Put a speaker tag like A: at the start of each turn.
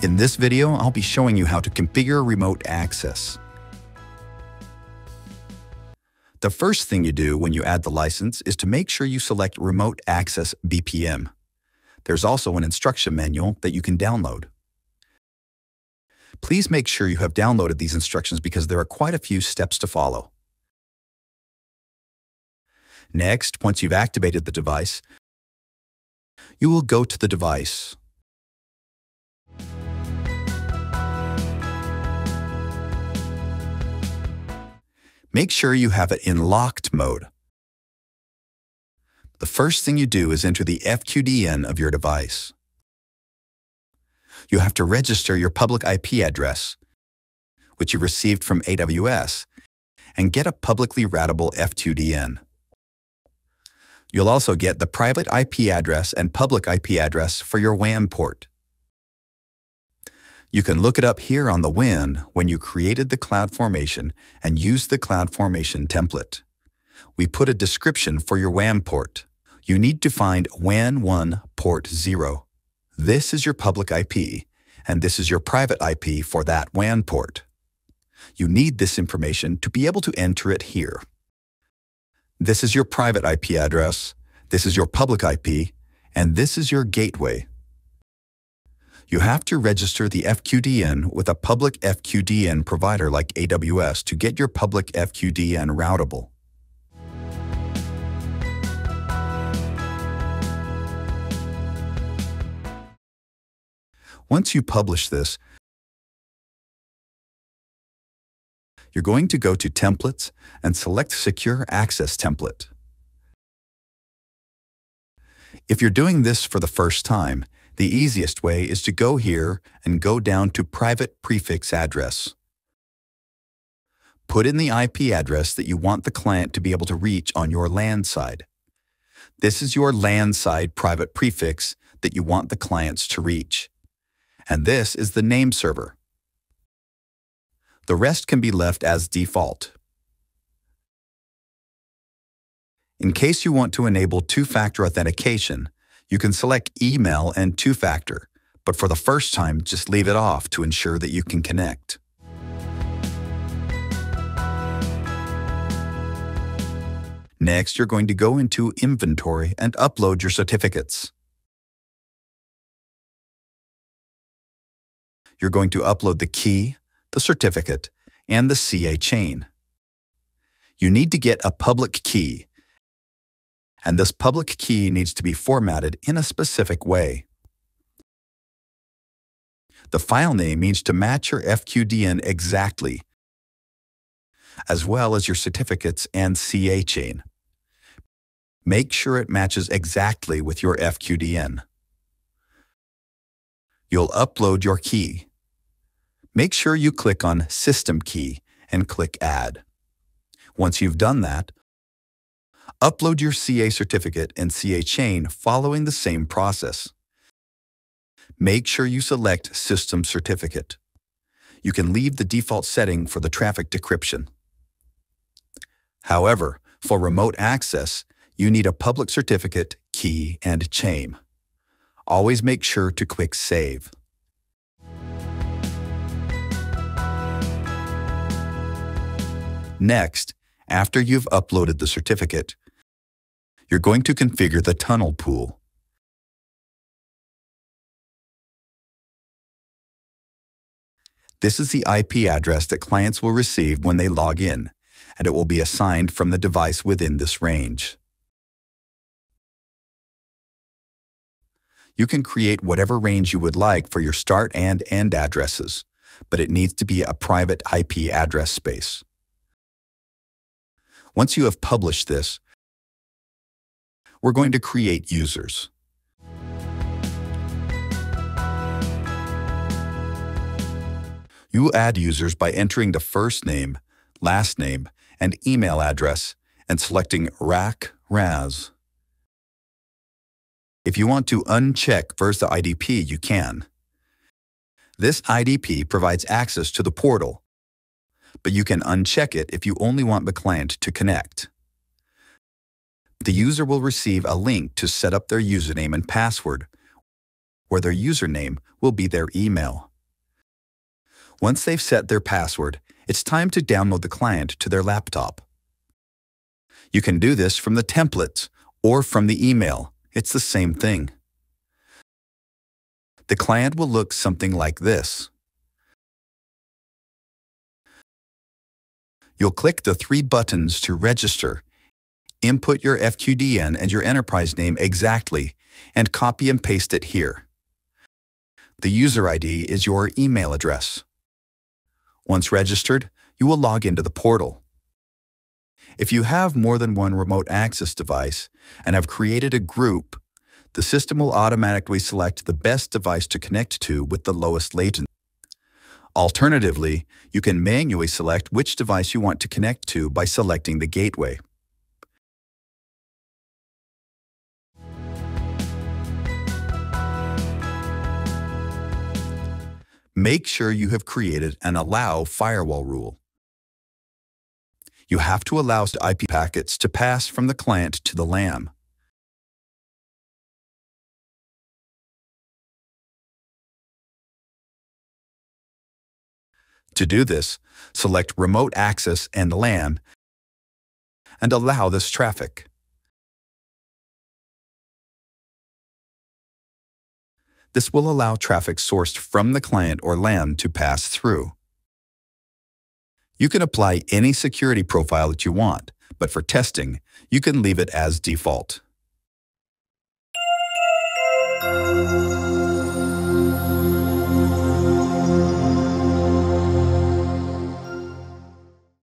A: In this video, I'll be showing you how to configure remote access. The first thing you do when you add the license is to make sure you select Remote Access BPM. There's also an instruction manual that you can download. Please make sure you have downloaded these instructions because there are quite a few steps to follow. Next, once you've activated the device, you will go to the device. Make sure you have it in locked mode. The first thing you do is enter the FQDN of your device. You have to register your public IP address, which you received from AWS, and get a publicly routable FQDN. You'll also get the private IP address and public IP address for your WAN port. You can look it up here on the WAN when you created the CloudFormation and used the CloudFormation template. We put a description for your WAN port. You need to find WAN1 port 0. This is your public IP, and this is your private IP for that WAN port. You need this information to be able to enter it here. This is your private IP address, this is your public IP, and this is your gateway. You have to register the FQDN with a public FQDN provider like AWS to get your public FQDN routable. Once you publish this, you're going to go to Templates and select Secure Access Template. If you're doing this for the first time, the easiest way is to go here and go down to Private Prefix Address. Put in the IP address that you want the client to be able to reach on your LAN side. This is your LAN side private prefix that you want the clients to reach. And this is the name server. The rest can be left as default. In case you want to enable two-factor authentication, you can select email and two-factor, but for the first time, just leave it off to ensure that you can connect. Next, you're going to go into Inventory and upload your certificates. You're going to upload the key, the certificate, and the CA chain. You need to get a public key, and this public key needs to be formatted in a specific way. The file name needs to match your FQDN exactly, as well as your certificates and CA chain. Make sure it matches exactly with your FQDN. You'll upload your key. Make sure you click on System Key and click Add. Once you've done that, upload your CA certificate and CA chain following the same process. Make sure you select System Certificate. You can leave the default setting for the traffic decryption. However, for remote access, you need a public certificate, key, and chain. Always make sure to click Save. Next, after you've uploaded the certificate, you're going to configure the tunnel pool. This is the IP address that clients will receive when they log in, and it will be assigned from the device within this range. You can create whatever range you would like for your start and end addresses, but it needs to be a private IP address space. Once you have published this, we're going to create users. You will add users by entering the first name, last name, and email address and selecting RAC/RAS. If you want to uncheck Versa IDP, you can. This IDP provides access to the portal, but you can uncheck it if you only want the client to connect. The user will receive a link to set up their username and password, where their username will be their email. Once they've set their password, it's time to download the client to their laptop. You can do this from the templates or from the email. It's the same thing. The client will look something like this. You'll click the 3 buttons to register, input your FQDN and your enterprise name exactly, and copy and paste it here. The user ID is your email address. Once registered, you will log into the portal. If you have more than one remote access device and have created a group, the system will automatically select the best device to connect to with the lowest latency. Alternatively, you can manually select which device you want to connect to by selecting the gateway. Make sure you have created an Allow Firewall rule. You have to allow IP packets to pass from the client to the LAN. To do this, select Remote Access and LAN and allow this traffic. This will allow traffic sourced from the client or LAN to pass through. You can apply any security profile that you want, but for testing, you can leave it as default.